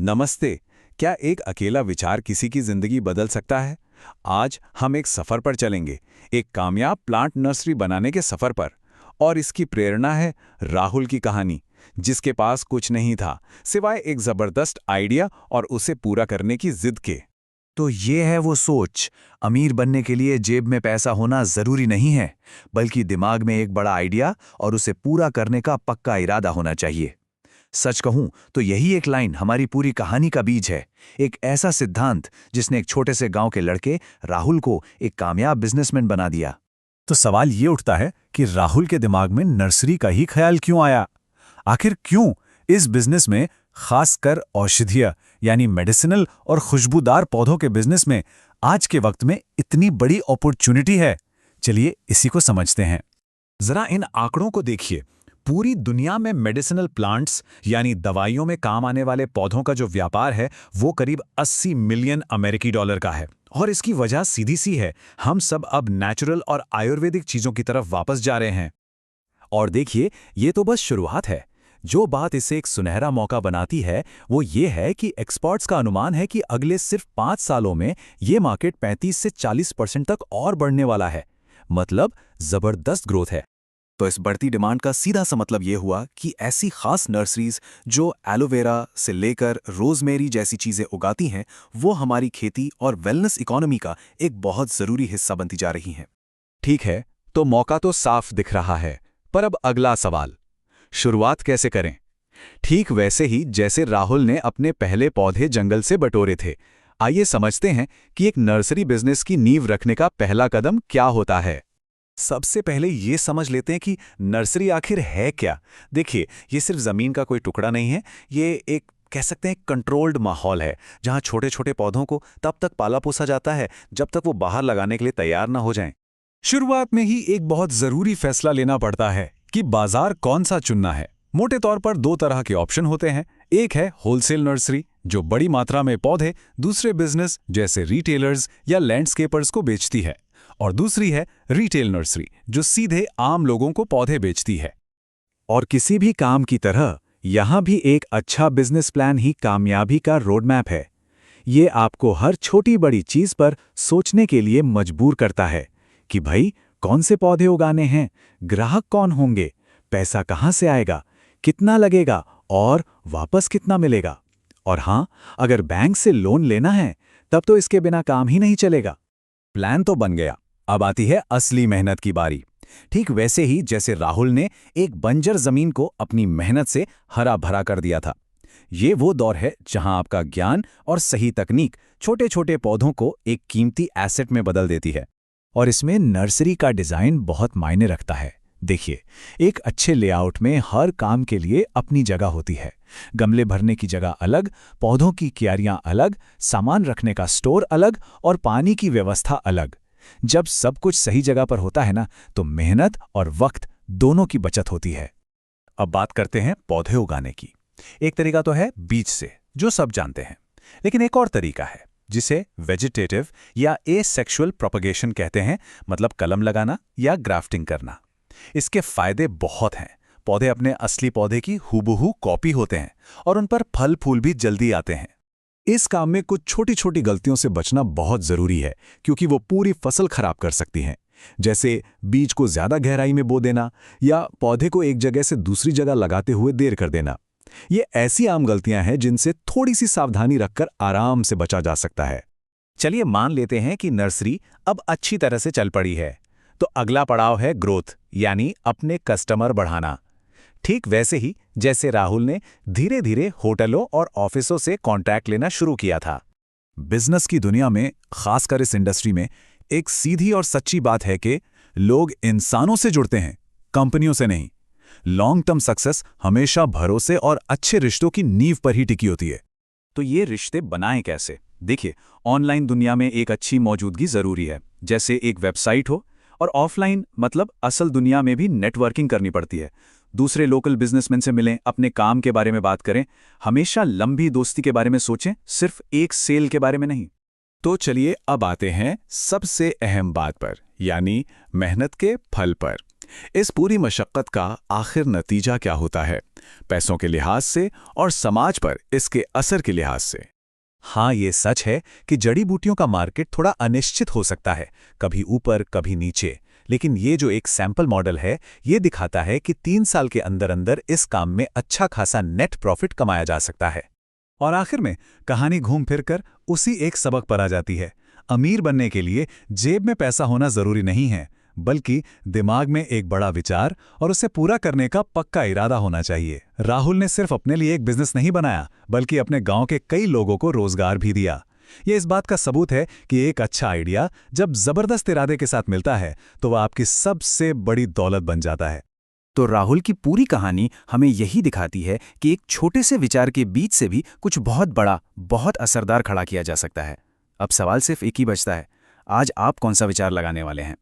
नमस्ते। क्या एक अकेला विचार किसी की जिंदगी बदल सकता है? आज हम एक सफर पर चलेंगे, एक कामयाब प्लांट नर्सरी बनाने के सफर पर। और इसकी प्रेरणा है राहुल की कहानी, जिसके पास कुछ नहीं था सिवाय एक जबरदस्त आइडिया और उसे पूरा करने की जिद के। तो ये है वो सोच। अमीर बनने के लिए जेब में पैसा होना जरूरी नहीं है, बल्कि दिमाग में एक बड़ा आइडिया और उसे पूरा करने का पक्का इरादा होना चाहिए। सच कहूं तो यही एक लाइन हमारी पूरी कहानी का बीज है। एक ऐसा सिद्धांत जिसने एक छोटे से गांव के लड़के राहुल को एक कामयाब बिजनेसमैन बना दिया। तो सवाल ये उठता है कि राहुल के दिमाग में नर्सरी का ही ख्याल क्यों आया? आखिर क्यों इस बिजनेस में, खासकर औषधीय यानी मेडिसिनल और खुशबूदार पौधों के बिजनेस में आज के वक्त में इतनी बड़ी अपॉर्चुनिटी है? चलिए इसी को समझते हैं। जरा इन आंकड़ों को देखिए। पूरी दुनिया में मेडिसिनल प्लांट्स यानी दवाइयों में काम आने वाले पौधों का जो व्यापार है वो करीब 80 मिलियन अमेरिकी डॉलर का है। और इसकी वजह सीधी सी है, हम सब अब नेचुरल और आयुर्वेदिक चीजों की तरफ वापस जा रहे हैं। और देखिए, ये तो बस शुरुआत है। जो बात इसे एक सुनहरा मौका बनाती है वो ये है कि एक्सपर्ट्स का अनुमान है कि अगले सिर्फ 5 सालों में ये मार्केट 35 से 40% तक और बढ़ने वाला है। मतलब जबरदस्त ग्रोथ है। तो इस बढ़ती डिमांड का सीधा सा मतलब ये हुआ कि ऐसी खास नर्सरीज जो एलोवेरा से लेकर रोजमेरी जैसी चीजें उगाती हैं, वो हमारी खेती और वेलनेस इकोनॉमी का एक बहुत जरूरी हिस्सा बनती जा रही हैं। ठीक है, तो मौका तो साफ दिख रहा है, पर अब अगला सवाल, शुरुआत कैसे करें? ठीक वैसे ही जैसे राहुल ने अपने पहले पौधे जंगल से बटोरे थे। आइए समझते हैं कि एक नर्सरी बिजनेस की नींव रखने का पहला कदम क्या होता है। सबसे पहले ये समझ लेते हैं कि नर्सरी आखिर है क्या। देखिए, ये सिर्फ जमीन का कोई टुकड़ा नहीं है, ये एक कह सकते हैं कंट्रोल्ड माहौल है, जहां छोटे छोटे पौधों को तब तक पाला पोसा जाता है जब तक वो बाहर लगाने के लिए तैयार ना हो जाएं। शुरुआत में ही एक बहुत जरूरी फैसला लेना पड़ता है कि बाजार कौन सा चुनना है। मोटे तौर पर 2 तरह के ऑप्शन होते हैं। एक है होलसेल नर्सरी, जो बड़ी मात्रा में पौधे दूसरे बिजनेस जैसे रिटेलर्स या लैंडस्केपर्स को बेचती है। और दूसरी है रिटेल नर्सरी, जो सीधे आम लोगों को पौधे बेचती है। और किसी भी काम की तरह यहां भी एक अच्छा बिजनेस प्लान ही कामयाबी का रोड मैप है। ये आपको हर छोटी बड़ी चीज पर सोचने के लिए मजबूर करता है कि भाई, कौन से पौधे उगाने हैं, ग्राहक कौन होंगे, पैसा कहां से आएगा, कितना लगेगा और वापस कितना मिलेगा। और हां, अगर बैंक से लोन लेना है तब तो इसके बिना काम ही नहीं चलेगा। प्लान तो बन गया, अब आती है असली मेहनत की बारी। ठीक वैसे ही जैसे राहुल ने एक बंजर जमीन को अपनी मेहनत से हरा भरा कर दिया था। ये वो दौर है जहां आपका ज्ञान और सही तकनीक छोटे छोटे पौधों को एक कीमती एसेट में बदल देती है। और इसमें नर्सरी का डिजाइन बहुत मायने रखता है। देखिए, एक अच्छे लेआउट में हर काम के लिए अपनी जगह होती है। गमले भरने की जगह अलग, पौधों की क्यारियां अलग, सामान रखने का स्टोर अलग और पानी की व्यवस्था अलग। जब सब कुछ सही जगह पर होता है ना, तो मेहनत और वक्त दोनों की बचत होती है। अब बात करते हैं पौधे उगाने की। एक तरीका तो है बीज से, जो सब जानते हैं। लेकिन एक और तरीका है जिसे वेजिटेटिव या एसेक्सुअल प्रोपगेशन कहते हैं, मतलब कलम लगाना या ग्राफ्टिंग करना। इसके फायदे बहुत हैं। पौधे अपने असली पौधे की हूबहू कॉपी होते हैं और उन पर फल फूल भी जल्दी आते हैं। इस काम में कुछ छोटी छोटी गलतियों से बचना बहुत जरूरी है, क्योंकि वो पूरी फसल खराब कर सकती हैं। जैसे बीज को ज्यादा गहराई में बो देना या पौधे को एक जगह से दूसरी जगह लगाते हुए देर कर देना। ये ऐसी आम गलतियां हैं जिनसे थोड़ी सी सावधानी रखकर आराम से बचा जा सकता है। चलिए मान लेते हैं कि नर्सरी अब अच्छी तरह से चल पड़ी है, तो अगला पड़ाव है ग्रोथ, यानी अपने कस्टमर बढ़ाना। ठीक वैसे ही जैसे राहुल ने धीरे धीरे होटलों और ऑफिसों से कॉन्ट्रैक्ट लेना शुरू किया था। बिजनेस की दुनिया में, खासकर इस इंडस्ट्री में, एक सीधी और सच्ची बात है कि लोग इंसानों से जुड़ते हैं, कंपनियों से नहीं। लॉन्ग टर्म सक्सेस हमेशा भरोसे और अच्छे रिश्तों की नींव पर ही टिकी होती है। तो ये रिश्ते बनाएं कैसे? देखिए, ऑनलाइन दुनिया में एक अच्छी मौजूदगी जरूरी है, जैसे एक वेबसाइट हो। और ऑफलाइन मतलब असल दुनिया में भी नेटवर्किंग करनी पड़ती है। दूसरे लोकल बिजनेसमैन से मिलें, अपने काम के बारे में बात करें। हमेशा लंबी दोस्ती के बारे में सोचें, सिर्फ एक सेल के बारे में नहीं। तो चलिए अब आते हैं सबसे अहम बात पर, यानी मेहनत के फल पर। इस पूरी मशक्क़त का आखिर नतीजा क्या होता है, पैसों के लिहाज से और समाज पर इसके असर के लिहाज से? हाँ, ये सच है कि जड़ी बूटियों का मार्केट थोड़ा अनिश्चित हो सकता है, कभी ऊपर कभी नीचे। लेकिन ये जो एक सैंपल मॉडल है, ये दिखाता है कि 3 साल के अंदर अंदर इस काम में अच्छा खासा नेट प्रॉफिट कमाया जा सकता है। और आखिर में कहानी घूम फिर कर उसी एक सबक पर आ जाती है। अमीर बनने के लिए जेब में पैसा होना जरूरी नहीं है, बल्कि दिमाग में एक बड़ा विचार और उसे पूरा करने का पक्का इरादा होना चाहिए। राहुल ने सिर्फ अपने लिए एक बिजनेस नहीं बनाया, बल्कि अपने गांव के कई लोगों को रोजगार भी दिया। ये इस बात का सबूत है कि एक अच्छा आइडिया जब जबरदस्त इरादे के साथ मिलता है तो वह आपकी सबसे बड़ी दौलत बन जाता है। तो राहुल की पूरी कहानी हमें यही दिखाती है कि एक छोटे से विचार के बीच से भी कुछ बहुत बड़ा, बहुत असरदार खड़ा किया जा सकता है। अब सवाल सिर्फ एक ही बचता है, आज आप कौन सा विचार लगाने वाले हैं?